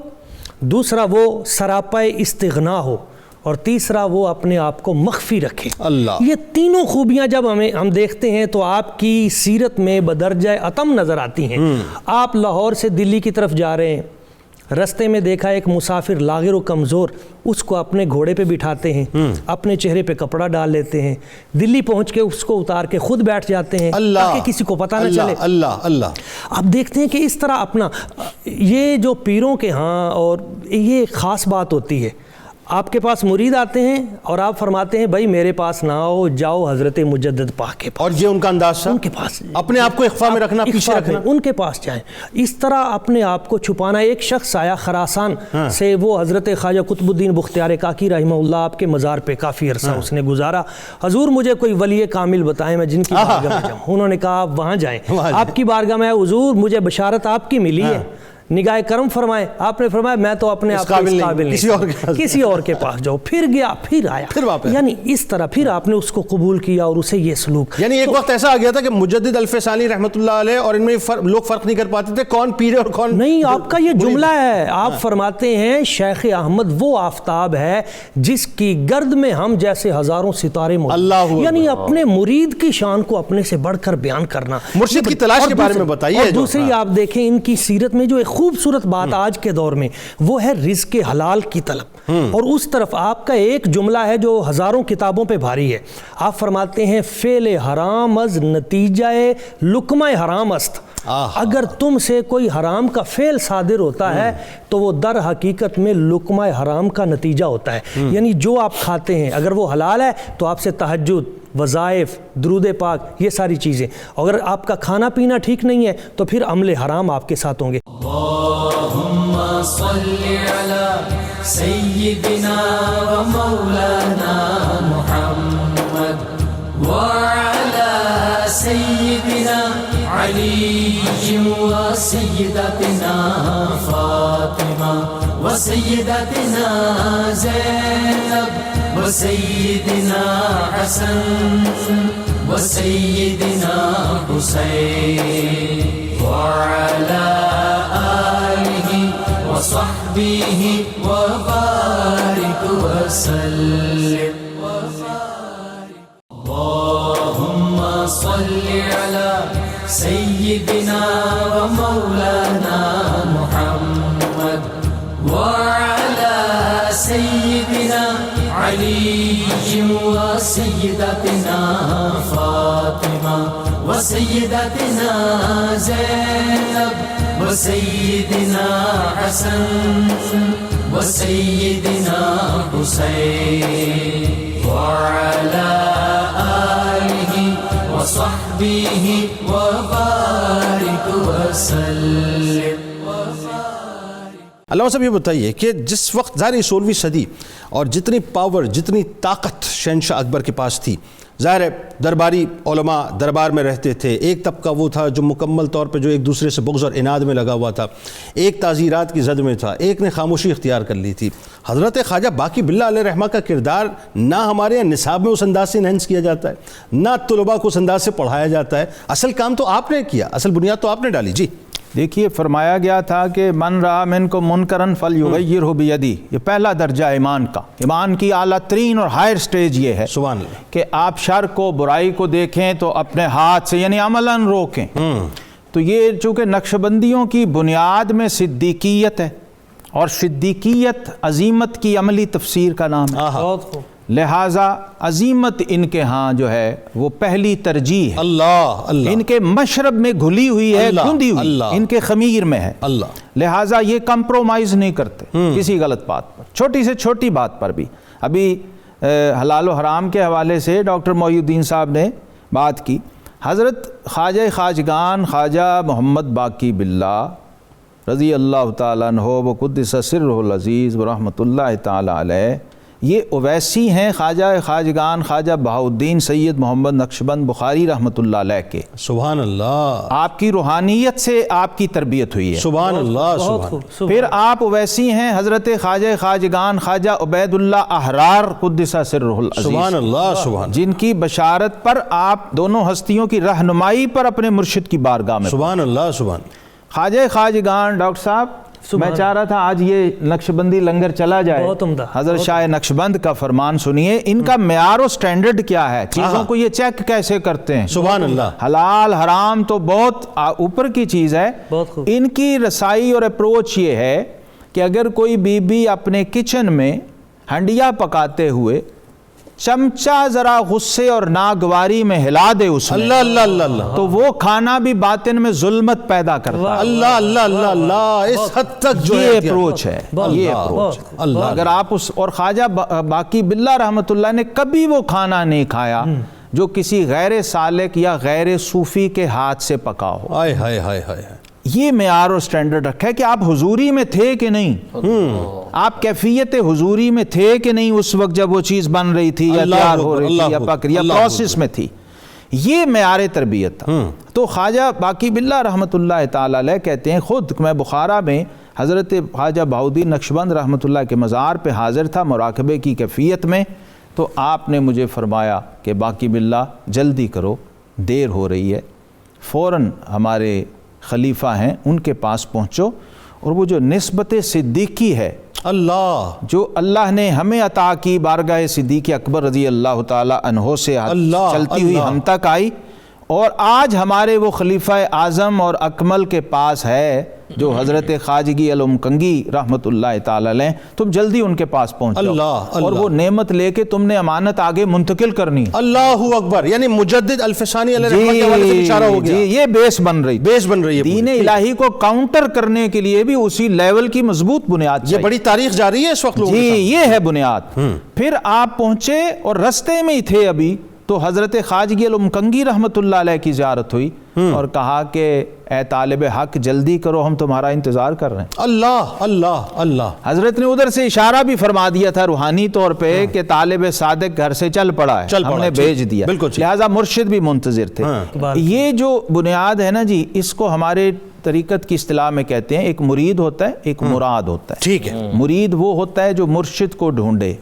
دوسرا وہ سراپا استغنا ہو، اور تیسرا وہ اپنے آپ کو مخفی رکھے۔ اللہ، یہ تینوں خوبیاں جب ہم دیکھتے ہیں تو آپ کی سیرت میں بدرجہ اتم نظر آتی ہیں۔ آپ لاہور سے دلی کی طرف جا رہے ہیں، رستے میں دیکھا ایک مسافر لاغر و کمزور، اس کو اپنے گھوڑے پہ بٹھاتے ہیں، اپنے چہرے پہ کپڑا ڈال لیتے ہیں، دلی پہنچ کے اس کو اتار کے خود بیٹھ جاتے ہیں تاکہ کسی کو پتہ نہ چلے۔ اللہ اللہ، آپ دیکھتے ہیں کہ اس طرح اپنا یہ جو پیروں کے ہاں اور یہ خاص بات ہوتی ہے، آپ کے پاس مرید آتے ہیں اور آپ فرماتے ہیں بھائی میرے پاس نہ آؤ، جاؤ حضرت مجدد پاک کے پاس، اور یہ ان کا انداز تھا، ان کے پاس اپنے آپ کو اخفا میں رکھنا، پیچھے رکھنا، ان کے پاس جائیں، اس طرح اپنے آپ کو چھپانا۔ ایک شخص آیا خراسان سے، وہ حضرت خواجہ قطب الدین بختیار کاکی رحمہ اللہ آپ کے مزار پہ کافی عرصہ اس نے گزارا۔ حضور مجھے کوئی ولی کامل بتائیں میں جن کی بارگاہ میں جاؤں۔ انہوں نے کہا آپ وہاں جائیں، آپ کی بارگاہ میں حضور مجھے بشارت آپ کی ملی ہے، نگاہ کرم فرمائے۔ آپ نے فرمایا میں تو اپنے آپ کو اس قابل نہیں، کسی اور کے پاس جاؤ۔ پھر گیا، پھر آیا، پھر واپس، یعنی اس طرح پھر آپ نے اس کو قبول کیا اور اسے یہ سلوک۔ یعنی ایک وقت ایسا آ گیا تھا کہ مجدد الفسانی رحمۃ اللہ علیہ اور ان میں لوگ فرق نہیں کر پاتے تھے کون پیر ہے اور کون نہیں۔ آپ کا یہ جملہ ہے، آپ فرماتے ہیں شیخ احمد وہ آفتاب ہے جس کی گرد میں ہم جیسے ہزاروں ستارے موجود، یعنی اپنے مرید کی شان کو اپنے سے بڑھ کر بیان کرنا۔ مرشد کی تلاش کے بارے میں بتائیے۔ اور دوسری آپ دیکھیں ان کی سیرت میں جو ایک خوبصورت بات آج کے دور میں وہ ہے رزق حلال کی طلب، اور اس طرف آپ کا ایک جملہ ہے جو ہزاروں کتابوں پہ بھاری ہے۔ آپ فرماتے ہیں فعل حرام از نتیجہ لقمہ حرام است۔ اگر تم سے کوئی حرام کا فعل صادر ہوتا ہے تو وہ در حقیقت میں لقمہ حرام کا نتیجہ ہوتا ہے، یعنی جو آپ کھاتے ہیں اگر وہ حلال ہے تو آپ سے تہجد، وظائف، درود پاک، یہ ساری چیزیں۔ اگر آپ کا کھانا پینا ٹھیک نہیں ہے تو پھر عمل حرام آپ کے ساتھ ہوں گے۔ اللہم صلی علی سیدنا و مولانا محمد وعلی سیدنا علی و سیدتنا فاطمہ و سیدتنا زینب و سیدنا حسن و سیدنا حسین وعلی آلہ وصحبہ وبارک وسلم۔ اللہم صلی علی سیدنا و مولانا محمد وعلی سیدنا علی و سیدتنا فاطمہ و سیدتنا زینب و سیدنا حسن و سیدنا حسین وعلی آلہ وصحبہ وبارک وسلم۔ علامہ صاحب یہ بتائیے کہ جس وقت ظاہر 16ویں صدی اور جتنی پاور، جتنی طاقت شہنشاہ اکبر کے پاس تھی، ظاہر ہے درباری علماء دربار میں رہتے تھے، ایک طبقہ وہ تھا جو مکمل طور پہ جو ایک دوسرے سے بغض اور اناد میں لگا ہوا تھا، ایک تعزیرات کی زد میں تھا، ایک نے خاموشی اختیار کر لی تھی۔ حضرت خواجہ باقی باللہ علیہ رحمہ کا کردار نہ ہمارے یہاں نصاب میں اس انداز سے انہینس کیا جاتا ہے، نہ طلباء کو اس انداز سے پڑھایا جاتا ہے۔ اصل کام تو آپ نے کیا، اصل بنیاد تو آپ نے ڈالی۔ جی دیکھیے فرمایا گیا تھا کہ من رأى منکم منکرا فلیغیرہ بیدہ، یہ پہلا درجہ ایمان کا، ایمان کی اعلیٰ ترین اور ہائر سٹیج یہ ہے سبحان اللہ کہ آپ شر کو، برائی کو دیکھیں تو اپنے ہاتھ سے یعنی عملاً روکیں۔ تو یہ چونکہ نقشبندیوں کی بنیاد میں صدیقیت ہے، اور صدیقیت عظیمت کی عملی تفسیر کا نام ہے۔ لہٰذا عظیمت ان کے ہاں جو ہے وہ پہلی ترجیح ہے. اللہ اللہ ان کے مشرب میں گھلی ہوئی ہے, اللہ، گندی ہوئی اللہ۔ ان کے خمیر میں ہے. اللہ. لہٰذا یہ کمپرومائز نہیں کرتے کسی غلط بات پر, چھوٹی سے چھوٹی بات پر بھی. ابھی حلال و حرام کے حوالے سے ڈاکٹر محی الدین صاحب نے بات کی. حضرت خواجہ خواجگان خواجہ محمد باقی باللہ رضی اللہ تعالیٰ عنہ وقدس سرہ العزیز ورحمۃ اللہ تعالیٰ علیہ, یہ اویسی ہیں خواجہ خواجگان خواجہ بہاؤالدین سید محمد نقشبند بخاری رحمۃ اللہ علیہ کے. سبحان اللہ. آپ کی روحانیت سے آپ کی تربیت ہوئی ہے. سبحان اللہ. بہت خوب. پھر آپ اویسی ہیں حضرت خواجہ خواجگان خواجہ عبید اللہ احرار قدس سرہ العزیز, سبحان اللہ. سبحان جن کی بشارت پر آپ دونوں ہستیوں کی رہنمائی پر اپنے مرشد کی بارگاہ میں. سبحان اللہ. سبحان. خواجہ خواجگان ڈاکٹر صاحب, میں چاہ رہا تھا آج یہ نقشبندی لنگر چلا جائے. بہت عمدہ. حضرت شاہ نقشبند کا فرمان سنیے, ان کا معیار و سٹینڈرڈ کیا ہے, چیزوں کو یہ چیک کیسے کرتے ہیں. سبحان اللہ. حلال حرام تو بہت اوپر کی چیز ہے. بہت خوب. ان کی رسائی اور اپروچ یہ ہے کہ اگر کوئی بی بی اپنے کچن میں ہنڈیا پکاتے ہوئے چمچہ ذرا غصے اور ناگواری میں ہلا دے اس میں, اللہ اللہ اللہ اللہ. تو وہ کھانا بھی باطن میں ظلمت پیدا کرتا ہے. اللہ اللہ اللہ اللہ. اس حد تک جو یہ اپروچ ہے, یہ اپروچ. اللہ. اگر آپ اس, اور خواجہ باقی باللہ رحمۃ اللہ نے کبھی وہ کھانا نہیں کھایا جو کسی غیر سالک یا غیر صوفی کے ہاتھ سے پکا ہو. ہائے ہائے ہائے ہائے. یہ معیار اور سٹینڈرڈ رکھا ہے کہ آپ حضوری میں تھے کہ نہیں, آپ کیفیت حضوری میں تھے کہ نہیں اس وقت جب وہ چیز بن رہی تھی یا تیار ہو رہی تھی یا پک رہی یا پروسیس میں تھی. یہ معیار تربیت تھا. تو خواجہ باقی باللہ رحمۃ اللہ تعالیٰ علیہ کہتے ہیں, خود میں بخارا میں حضرت خواجہ بہاؤالدین نقشبند رحمۃ اللہ کے مزار پہ حاضر تھا مراقبے کی کیفیت میں, تو آپ نے مجھے فرمایا کہ باقی باللہ جلدی کرو, دیر ہو رہی ہے. فوراً ہمارے خلیفہ ہیں ان کے پاس پہنچو, اور وہ جو نسبت صدیقی ہے اللہ, جو اللہ نے ہمیں عطا کی بارگاہ صدیق اکبر رضی اللہ تعالی عنہ سے اللہ، چلتی ہوئی اللہ. ہم تک آئی, اور آج ہمارے وہ خلیفہ اعظم اور اکمل کے پاس ہے جو حضرت خواجگی علمکنگی رحمۃ اللہ تعالی علیہ, تم جلدی ان کے پاس پہنچ جاؤ اللہ، اور وہ نعمت لے کے تم نے امانت آگے منتقل کرنی. اللہ اکبر. یعنی مجدد الفسانی علیہ رحمۃ کے حوالے سے اشارہ ہو گیا. یہ بیس بن رہی, بیس بن رہی ہے. دین الہی کو کاؤنٹر کرنے کے لیے بھی اسی لیول کی مضبوط بنیاد یہ چاہیے. بڑی تاریخ جاری ہے اس وقت لوگوں جی کے ساتھ. یہ ہے بنیاد. پھر آپ پہنچے اور رستے میں ہی تھے ابھی, تو حضرت خواجگی علمکنگی رحمۃ اللہ علیہ کی زیارت ہوئی اور کہا کہ اے طالب حق جلدی کرو, ہم تمہارا انتظار کر رہے ہیں. اللہ اللہ اللہ. حضرت نے ادھر سے اشارہ بھی فرما دیا تھا روحانی طور پہ کہ طالب صادق گھر سے چل پڑا ہے, ہم نے بھیج دیا, لہٰذا مرشد بھی منتظر تھے. یہ جو بنیاد ہے نا جی, اس کو ہمارے طریقت کی اصطلاح میں کہتے ہیں, ایک مرید ہوتا ہے, ایک مراد ہوتا ہے. ٹھیک ہے. مرید وہ ہوتا ہے جو مرشد کو ڈھونڈے,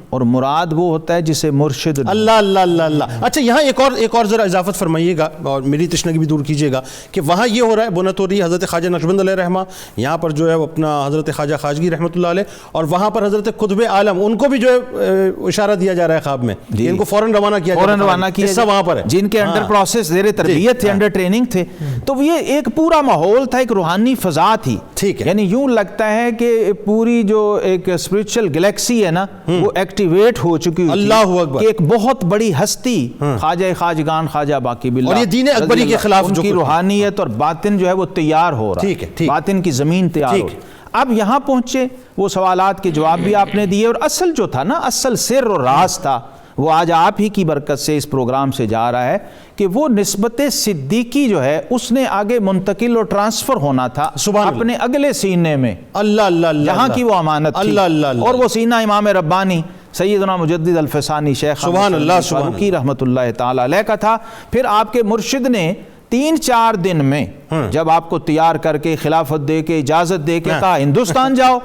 اور مراد وہ ہوتا ہے جسے مرشد. اللہ اللہ اللہ اللہ. اچھا یہاں ایک اور ذرا اضافت فرمائیے گا اور میری تشنگی بھی دور کیجیے گا کہ وہاں یہ ہو رہا ہے, بنت ہو رہی ہے حضرت خواجہ نقشبند علیہ رحمہ, یہاں پر جو ہے اپنا حضرت خواجہ خواجگی رحمۃ اللہ علیہ, اور وہاں پر حضرت قطب عالم, ان کو بھی جو ہے اشارہ دیا جا رہا ہے خواب میں, ان کو فوراً روانہ کیا جا رہا ہے. حصہ وہاں پر ہے جن کے انڈر پروسیس زیر تربیت تھے, انڈر ٹریننگ تھے. تو یہ ایک پورا ماحول تھا, ایک روحانی فضا تھی. ٹھیک ہے. یعنی یوں لگتا ہے کہ پوری جو ایک اسپرچل گلیکسی ہے نا, وہ ایکٹیویٹ ہو چکی. اللہ اکبر. ایک بہت بڑی ہستی خواجہ خواجگان خواجہ باقی باللہ, اور یہ دین اکبری کے خلاف ان کی روحانیت اور باطن جو ہے وہ تیار ہو رہا ہے, باطن کی زمین تیار ہو. اب یہاں پہنچے, وہ سوالات کے جواب بھی آپ نے دیے, اور اصل جو تھا نا, اصل سر اور راز تھا, وہ آج آپ ہی کی برکت سے اس پروگرام سے جا رہا ہے کہ وہ نسبت صدیقی جو ہے اس نے آگے منتقل اور ٹرانسفر ہونا تھا اپنے اگلے سینے میں. اللہ اللہ اللہ. جہاں کی وہ امانت تھی. اللہ اللہ. اور وہ سینہ امام ربانی سیدنا مجدد الفسانی شیخ سبحان اللہ سبحان اللہ رحمۃ اللہ تعالی علیہ کا تھا. پھر آپ کے مرشد نے 3-4 دن میں جب آپ کو تیار کر کے خلافت دے کے اجازت دے کے کہا ہندوستان جاؤ,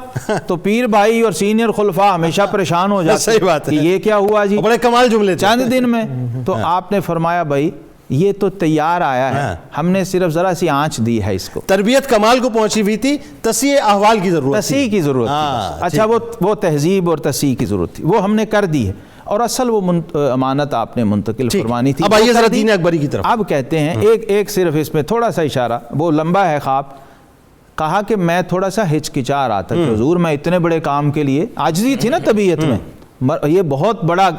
تو پیر بھائی اور سینئر خلفاء ہمیشہ پریشان ہو جاتے. صحیح بات ہے. یہ کیا ہوا جی, بڑے کمال جملے تھے. چند دن میں. تو آپ نے فرمایا بھائی یہ تو تیار آیا ہے, ہم نے صرف ذرا سی آنچ دی ہے اس کو. تربیت کمال کو پہنچی ہوئی تھی, تصحیح احوال کی ضرورت, تصحیح کی ضرورت تھی. اچھا وہ تہذیب اور تصحیح کی ضرورت تھی, وہ ہم نے کر دی ہے, اور اصل وہ امانت آپ نے منتقل فرمانی تھی. اب آئیے ذرا دین اکبری کی طرف. اب کہتے ہیں ایک صرف اس میں تھوڑا سا اشارہ, وہ لمبا ہے خواب. کہا کہ میں تھوڑا سا ہچکچا رہا تھا کہ حضور میں اتنے بڑے کام کے لیے, عاجزی تھی نا طبیعت میں, یہ بہت بڑا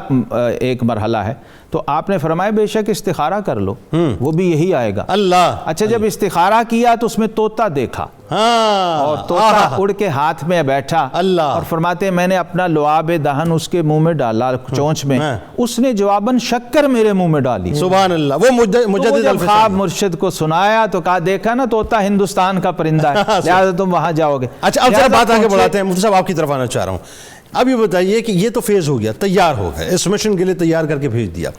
ایک مرحلہ ہے. تو آپ نے فرمایا بے شک استخارہ کر لو, وہ بھی یہی آئے گا. اللہ. اچھا جب استخارہ کیا تو اس میں طوطا دیکھا, اور طوطا اڑ کے ہاتھ میں بیٹھا, اللہ, اور فرماتے ہیں میں نے اپنا لعاب دہن اس کے منہ میں ڈالا, چونچ میں, اس نے جواباً شکر میرے منہ میں ڈالی. سبحان اللہ. وہ مجدد جب خواب مرشد کو سنایا تو کہا دیکھا نا طوطا ہندوستان کا پرندہ ہے, لہٰذا تم وہاں جاؤ گے. اچھا اب ذرا بات آگے بڑھاتے ہیں. مفتی صاحب آپ کی طرف آنا چاہ رہا ہوں. اب یہ بتائیے کہ یہ تو فیز ہو گیا, تیار ہو گیا, اس مشن کے لیے تیار کر کے بھیج دیا.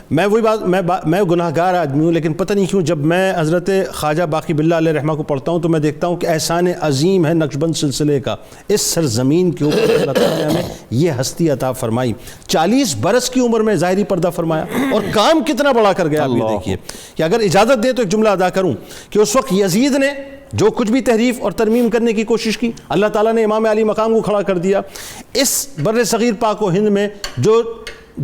میں وہی بات, میں گناہ گار آدمی ہوں, لیکن پتہ نہیں کیوں جب میں حضرت خواجہ باقی باللہ علیہ رحمہ کو پڑھتا ہوں تو میں دیکھتا ہوں کہ احسان عظیم ہے نقشبند سلسلے کا. اس سرزمین کے اوپر اللہ تعالیٰ نے ہمیں یہ ہستی عطا فرمائی, 40 برس کی عمر میں ظاہری پردہ فرمایا, اور کام کتنا بڑا کر گیا. آپ یہ دیکھیے کہ اگر اجازت دیں تو ایک جملہ ادا کروں کہ اس وقت یزید نے جو کچھ بھی تحریف اور ترمیم کرنے کی کوشش کی, اللہ تعالیٰ نے امام علی مقام کو کھڑا کر دیا. اس بر صغیر پاک و ہند میں جو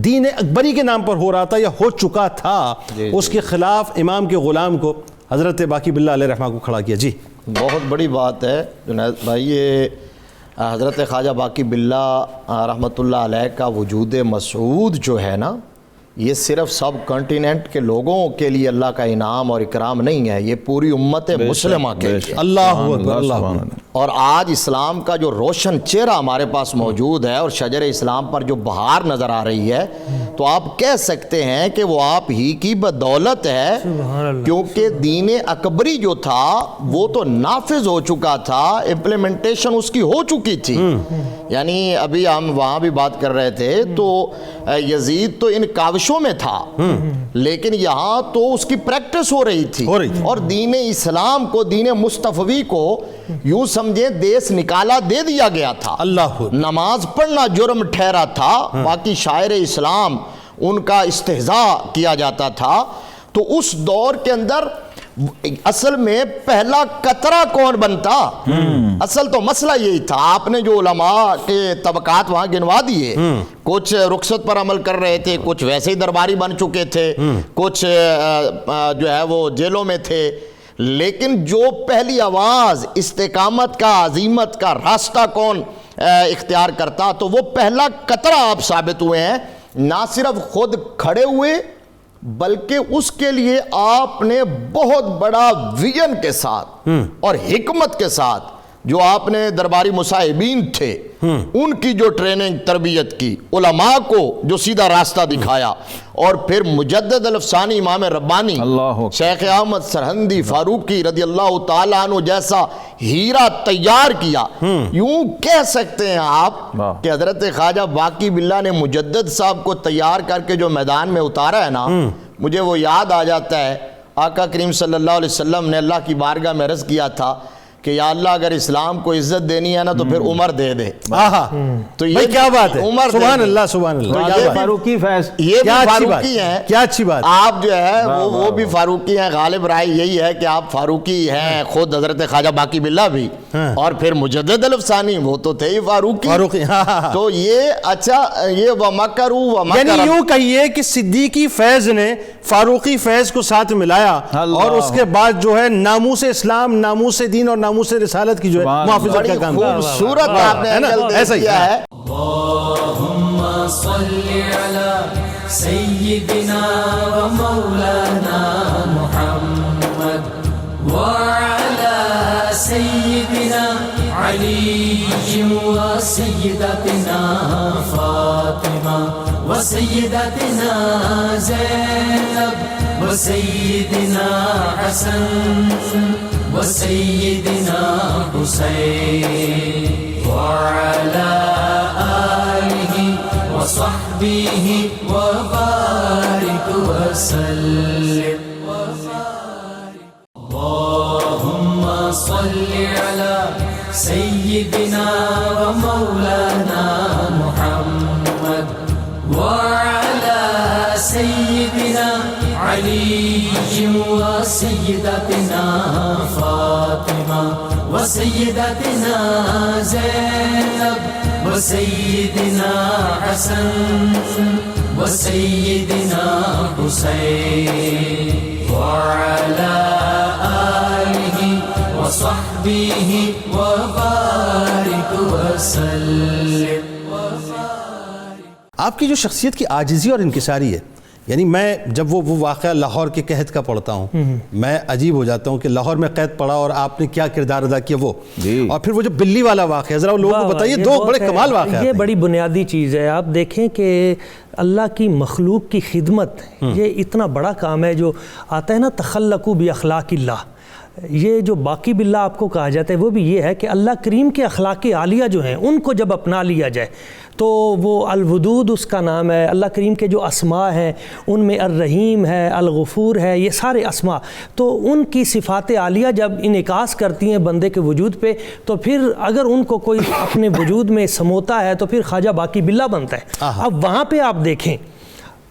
دین اکبری کے نام پر ہو رہا تھا یا ہو چکا تھا, اس کے خلاف امام کے غلام کو حضرت باقی باللہ علیہ رحمہ کو کھڑا کیا. جی بہت بڑی بات ہے جنید بھائی. یہ حضرت خواجہ باقی باللہ رحمۃ اللہ علیہ کا وجود مسعود جو ہے نا, یہ صرف سب کنٹیننٹ کے لوگوں کے لیے اللہ کا انعام اور اکرام نہیں ہے, یہ پوری امت مسلمہ کے لیے. اللہ اکبر, اللہ اکبر. اور آج اسلام کا جو روشن چہرہ ہمارے پاس موجود ہے اور شجر اسلام پر جو بہار نظر آ رہی ہے, تو آپ کہہ سکتے ہیں کہ وہ آپ ہی کی بدولت ہے, کیونکہ دین اکبری جو تھا وہ تو نافذ ہو چکا تھا, امپلیمنٹیشن اس کی ہو چکی تھی. یعنی ابھی ہم وہاں بھی بات کر رہے تھے تو یزید تو ان کاوشوں میں تھا, لیکن یہاں تو اس کی پریکٹس ہو رہی تھی. اور دین اسلام کو, دین مصطفی کو یوں سمجھے دیس نکالا دے دیا گیا تھا. اللہ. نماز پڑھنا جرم ٹھہرا تھا, باقی شاعر اسلام ان کا استہزاء کیا جاتا تھا. تو اس دور کے اندر اصل میں پہلا قطرہ کون بنتا, اصل تو مسئلہ یہی تھا. آپ نے جو علماء کے طبقات وہاں گنوا دیے, کچھ رخصت پر عمل کر رہے تھے, کچھ ویسے ہی درباری بن چکے تھے, کچھ جو ہے وہ جیلوں میں تھے, لیکن جو پہلی آواز استقامت کا, عزیمت کا راستہ کون اختیار کرتا, تو وہ پہلا قطرہ آپ ثابت ہوئے ہیں. نہ صرف خود کھڑے ہوئے بلکہ اس کے لیے آپ نے بہت بڑا ویژن کے ساتھ اور حکمت کے ساتھ, جو آپ نے درباری مصاحبین تھے ان کی جو ٹریننگ تربیت کی, علماء کو جو سیدھا راستہ دکھایا, اور پھر مجدد الافسانی امام ربانی شیخ احمد سرہندی فاروقی رضی اللہ تعالیٰ عنہ جیسا ہیرا تیار کیا. یوں کہہ سکتے ہیں آپ کہ حضرت خواجہ باقی باللہ نے مجدد صاحب کو تیار کر کے جو میدان میں اتارا ہے نا, مجھے وہ یاد آ جاتا ہے آقا کریم صلی اللہ علیہ وسلم نے اللہ کی بارگاہ میں عرض کیا تھا کہ یا اللہ اگر اسلام کو عزت دینی ہے نا تو پھر عمر دے دے. تو یہ کیا بات ہے, عمر سبحان اللہ, سبحان اللہ. یہ فاروقی فیض, یہ بھی فاروقی ہیں, کیا اچھی بات. آپ جو ہے وہ بھی فاروقی ہیں. غالب رائے یہی ہے کہ آپ فاروقی ہیں, خود حضرت خواجہ باقی باللہ بھی, اور پھر مجدد الافسانی وہ تو تھے ہی فاروقی. تو یہ اچھا, یہ وَمَكَرُوا یعنی یوں کہیے کہ صدیقی فیض نے فاروقی فیض کو ساتھ ملایا, اور اس کے بعد جو ہے ناموس اسلام, ناموس دین اور ناموس رسالت کی جو ہے محافظت کا کام. خوبصورت آپ نے ایسا ہی ہے. اللہم صلی علی سیدنا و مولانا محمد وعلی سیدنا علی و سیدتنا فاطمہ و سیدتنا زینب و سیدنا حسن و سیدنا حسین وعلی آلہ و صحبہ و بارک وسلم. اللہم صلی علی سیدنا و مولانا محمد وعلی سیدنا علی و سیدتنا فاطمہ و سیدتنا زینب و سیدنا حسن و سیدنا حسین وعلی آلہ و صحبہ و بارک وسلم. آپ کی جو شخصیت کی عاجزی اور انکساری ہے، یعنی میں جب وہ واقعہ لاہور کے قحط کا پڑھتا ہوں میں عجیب ہو جاتا ہوں کہ لاہور میں قحط پڑا اور آپ نے کیا کردار ادا کیا وہ، اور پھر وہ جو بلی والا واقعہ، ذرا لوگوں کو بتائیے، دو بڑے کمال واقعات ہیں۔ یہ بڑی بنیادی چیز ہے۔ آپ دیکھیں کہ اللہ کی مخلوق کی خدمت یہ اتنا بڑا کام ہے جو آتا ہے نا، تخلقوا باخلاق اللہ۔ یہ جو باقی باللہ آپ کو کہا جاتا ہے وہ بھی یہ ہے کہ اللہ کریم کے اخلاق عالیہ جو ہیں ان کو جب اپنا لیا جائے تو وہ الودود اس کا نام ہے۔ اللہ کریم کے جو اسماء ہیں ان میں الرحیم ہے، الغفور ہے، یہ سارے اسماء، تو ان کی صفات عالیہ جب انعکاس کرتی ہیں بندے کے وجود پہ، تو پھر اگر ان کو کوئی اپنے وجود میں سموتا ہے تو پھر خواجہ باقی باللہ بنتا ہے۔ اب وہاں پہ آپ دیکھیں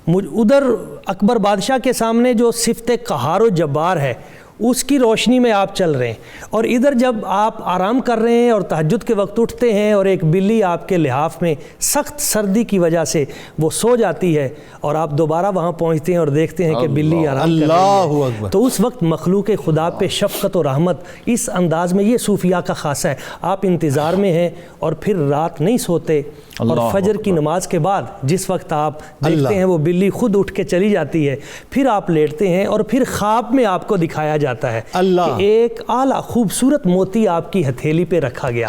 ادھر اکبر بادشاہ کے سامنے جو صفت قہار و جبار ہے اس کی روشنی میں آپ چل رہے ہیں، اور ادھر جب آپ آرام کر رہے ہیں اور تہجد کے وقت اٹھتے ہیں اور ایک بلی آپ کے لحاف میں سخت سردی کی وجہ سے وہ سو جاتی ہے اور آپ دوبارہ وہاں پہنچتے ہیں اور دیکھتے ہیں کہ بلی آرام کر رہی ہے، تو اس وقت مخلوق خدا پہ شفقت و رحمت اس انداز میں، یہ صوفیاء کا خاصہ ہے۔ آپ انتظار میں ہیں اور پھر رات نہیں سوتے، اور فجر کی نماز کے بعد جس وقت آپ دیکھتے ہیں وہ بلی خود اٹھ کے چلی جاتی ہے، پھر آپ لیٹتے ہیں اور پھر خواب میں آپ کو دکھایا جاتا ہے کہ ایک اعلیٰ خوبصورت موتی آپ کی ہتھیلی پہ رکھا گیا۔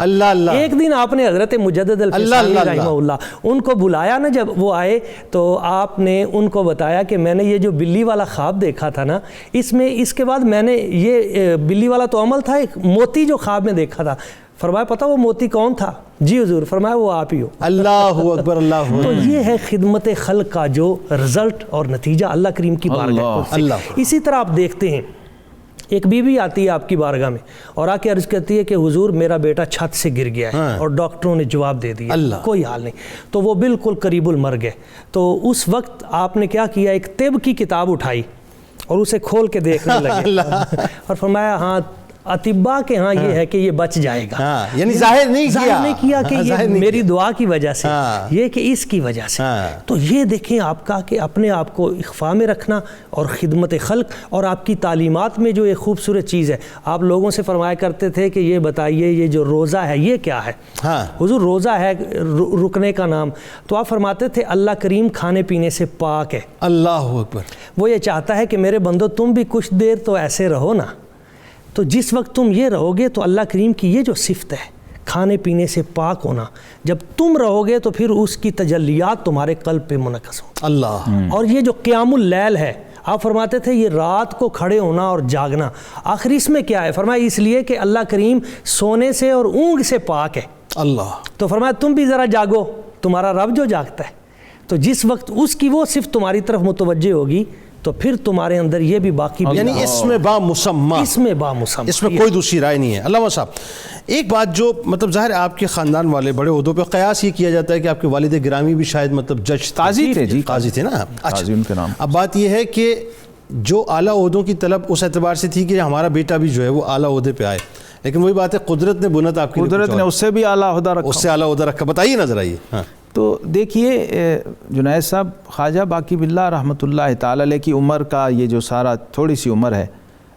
ایک دن آپ نے حضرت مجدد الفسانی رحمہ اللہ ان کو بلایا نا، جب وہ آئے تو آپ نے ان کو بتایا کہ میں نے یہ جو بلی والا خواب دیکھا تھا نا، اس کے بعد میں نے یہ بلی والا تو عمل تھا، ایک موتی جو خواب میں دیکھا تھا۔ فرمایا پتہ وہ موتی کون تھا؟ جی حضور۔ فرمایا وہ آپ ہی ہو۔ اللہ اکبر، اللہ اکبر۔ تو یہ ہے خدمت خلق کا جو رزلٹ اور نتیجہ اللہ کریم کی بارگاہ سے۔ اسی طرح آپ دیکھتے ہیں ایک بیوی آتی ہے آپ کی بارگاہ میں اور آ کے عرض کرتی ہے کہ حضور میرا بیٹا چھت سے گر گیا ہے اور ڈاکٹروں نے جواب دے دیا کوئی حال نہیں، تو وہ بالکل قریب المرگ ہے۔ تو اس وقت آپ نے کیا کیا، ایک طب کی کتاب اٹھائی اور اسے کھول کے دیکھنے لگے اور فرمایا ہاں اطباء کے ہاں یہ ہے کہ یہ بچ جائے گا، یعنی ظاہر نہیں کیا کہ یہ میری دعا کی وجہ سے، یہ کہ اس کی وجہ سے۔ تو یہ دیکھیں آپ کا کہ اپنے آپ کو اخفاء میں رکھنا اور خدمت خلق، اور آپ کی تعلیمات میں جو ایک خوبصورت چیز ہے، آپ لوگوں سے فرمایا کرتے تھے کہ یہ بتائیے یہ جو روزہ ہے یہ کیا ہے؟ حضور روزہ ہے رکنے کا نام، تو آپ فرماتے تھے اللہ کریم کھانے پینے سے پاک ہے۔ اللہ اکبر۔ وہ یہ چاہتا ہے کہ میرے بندو تم بھی کچھ دیر تو ایسے رہو نا، تو جس وقت تم یہ رہو گے تو اللہ کریم کی یہ جو صفت ہے کھانے پینے سے پاک ہونا، جب تم رہو گے تو پھر اس کی تجلیات تمہارے قلب پہ منعکس ہوں۔ اللہ۔ اور یہ جو قیام اللیل ہے، آپ فرماتے تھے یہ رات کو کھڑے ہونا اور جاگنا، آخر اس میں کیا ہے؟ فرمایا اس لیے کہ اللہ کریم سونے سے اور اونگ سے پاک ہے۔ اللہ۔ تو فرمایا تم بھی ذرا جاگو، تمہارا رب جو جاگتا ہے، تو جس وقت اس کی وہ صفت تمہاری طرف متوجہ ہوگی تو پھر تمہارے اندر یہ بھی باقی، یعنی اس میں با مسمى، اس میں با مسمى، اس میں کوئی دوسری رائے نہیں ہے۔ علامہ صاحب ایک بات جو مطلب ظاہر آپ کے خاندان والے بڑے عہدوں پہ قیاس یہ کیا جاتا ہے کہ آپ کے والد گرامی بھی شاید مطلب جج قاضی تھے، جی قاضی تھے نا۔ قاضی ان کے نام۔ اب بات یہ ہے کہ جو اعلیٰ عہدوں کی طلب اس اعتبار سے تھی کہ ہمارا بیٹا بھی جو ہے وہ اعلیٰ عہدے پہ آئے، لیکن وہی بات ہے قدرت نے بنت آپ کی، قدرت نے اس سے بھی اعلیٰ عہدہ رکھا، اس سے اعلیٰ عہدہ رکھا۔ بتائیے نظر آئیے۔ تو دیکھیے جنید صاحب، خواجہ باقی باللہ رحمۃ اللہ تعالی علیہ کی عمر کا یہ جو سارا تھوڑی سی عمر ہے،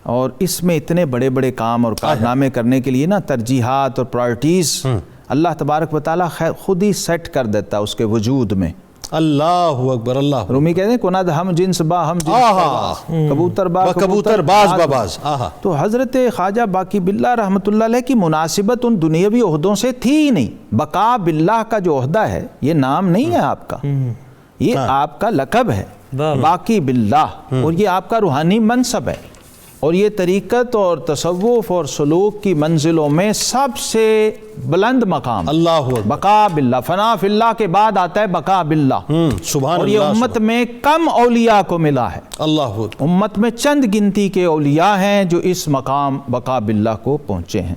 اور اس میں اتنے بڑے بڑے کام اور کارنامے کرنے کے لیے نا ترجیحات اور پرائرٹیز اللہ تبارک و تعالی خود ہی سیٹ کر دیتا ہے اس کے وجود میں۔ اللہ اکبر۔ اللہ۔ رومی کہتے ہیں کند ہم جنس با ہم جنس، کبوتر با کبوتر، باز با باز۔ تو حضرت خواجہ باقی باللہ رحمۃ اللہ علیہ کی مناسبت ان دنیاوی عہدوں سے تھی ہی نہیں۔ بقا باللہ کا جو عہدہ ہے یہ نام نہیں ہے آپ کا، یہ آپ کا لقب ہے، باقی باللہ، اور یہ آپ کا روحانی منصب ہے، اور یہ طریقت اور تصوف اور سلوک کی منزلوں میں سب سے بلند مقام۔ اللہ بقا باللہ، فنا فی اللہ کے بعد آتا ہے بقا باللہ، سبحان اللہ۔ اور یہ امت میں کم اولیاء کو ملا ہے۔ اللہ، امت میں چند گنتی کے اولیاء ہیں جو اس مقام بقا باللہ کو پہنچے ہیں۔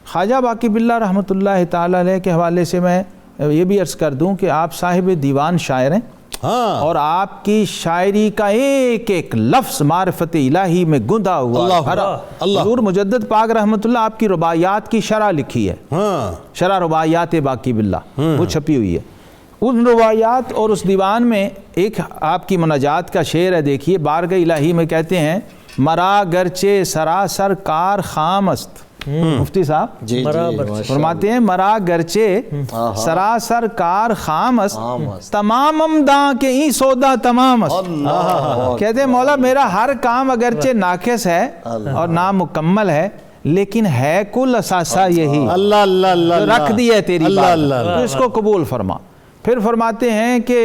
خواجہ باقی باللہ رحمۃ اللہ تعالی علیہ کے حوالے سے میں یہ بھی عرض کر دوں کہ آپ صاحب دیوان شاعر ہیں، اور آپ کی شاعری کا ایک ایک لفظ معرفت الہی میں گندا ہوا بھرا۔ حضور مجدد پاک رحمۃ اللہ آپ کی رباعیات کی شرح لکھی ہے، شرح رباعیات باقی باللہ، وہ چھپی ہوئی ہے۔ ان رباعیات اور اس دیوان میں ایک آپ کی مناجات کا شعر ہے، دیکھیے، بارگاہ الہی میں کہتے ہیں، مرا گرچے سراسر کار خام است، مفتی صاحب جی برابر فرماتے ہیں مرا گرچے سراسر کار خامس تمام امداں کے ای سودا تمام کہتے ہیں مولا میرا ہر کام اگرچہ ناقص ہے اور نامکمل ہے لیکن ہے کل اثاثہ یہی اللہ اللہ اللہ جو رکھ دی ہے تیری اللہ بات اللہ تو اس کو قبول فرما. پھر فرماتے ہیں کہ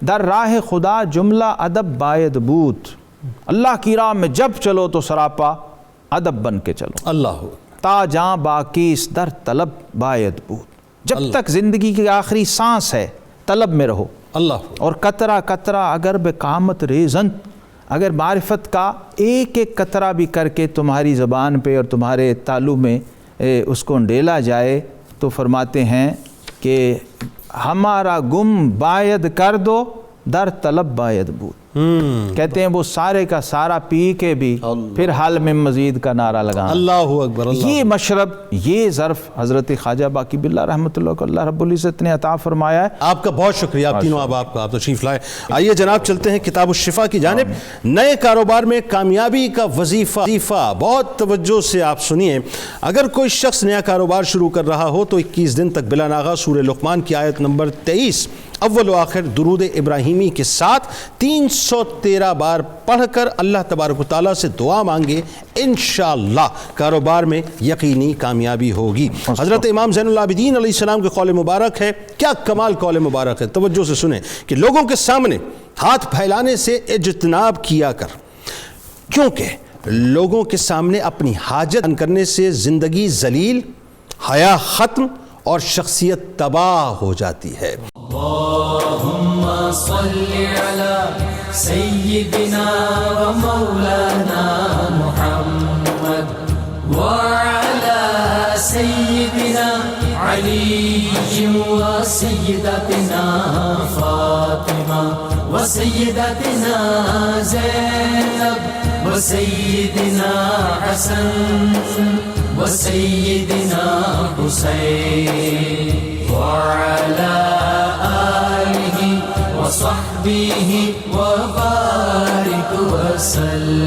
در راہ خدا جملہ ادب باید بود، اللہ کی راہ میں جب چلو تو سراپا ادب بن کے چلو. اللہ تا جاں باقیس در طلب باید بود، جب تک زندگی کی آخری سانس ہے طلب میں رہو. اللہ اور قطرہ قطرہ اگر بے قامت ریزن، اگر معرفت کا ایک ایک قطرہ بھی کر کے تمہاری زبان پہ اور تمہارے تالو میں اس کو ڈیلا جائے تو فرماتے ہیں کہ ہمارا گم باید کر دو در طلب باید بود. کہتے ہیں وہ سارے کا سارا پی کے بھی پھر حال میں مزید کا نعرہ لگانا. اللہ اکبر. یہ مشرب، یہ ظرف حضرت خواجہ باقی باللہ رحمۃ اللہ کو اللہ رب العزت نے عطا فرمایا ہے. آپ کا بہت شکریہ، آپ تینوں آپ کا تشریف لائے. آئیے جناب چلتے ہیں کتاب الشفا کی جانب. نئے کاروبار میں کامیابی کا وظیفہ بہت توجہ سے آپ سنیے. اگر کوئی شخص نیا کاروبار شروع کر رہا ہو تو 21 دن تک بلا ناغہ سورہ لقمان کی آیت نمبر 23 اول و آخر درود ابراہیمی کے ساتھ 313 بار پڑھ کر اللہ تبارک و تعالیٰ سے دعا مانگے، انشاءاللہ کاروبار میں یقینی کامیابی ہوگی. حضرت امام زین العابدین علیہ السلام کے قول مبارک ہے. کیا کمال قول مبارک ہے، توجہ سے سنیں کہ لوگوں کے سامنے ہاتھ پھیلانے سے اجتناب کیا کر، کیونکہ لوگوں کے سامنے اپنی حاجت کرنے سے زندگی ذلیل، حیا ختم اور شخصیت تباہ ہو جاتی ہے. اللهم صل على سيدنا ومولانا محمد وعلى سيدنا علي وسيدتنا فاطمة وسيدتنا زينب وسيدنا حسن وسيدنا حسين وعلى آله وصحبه وبارك وسلم.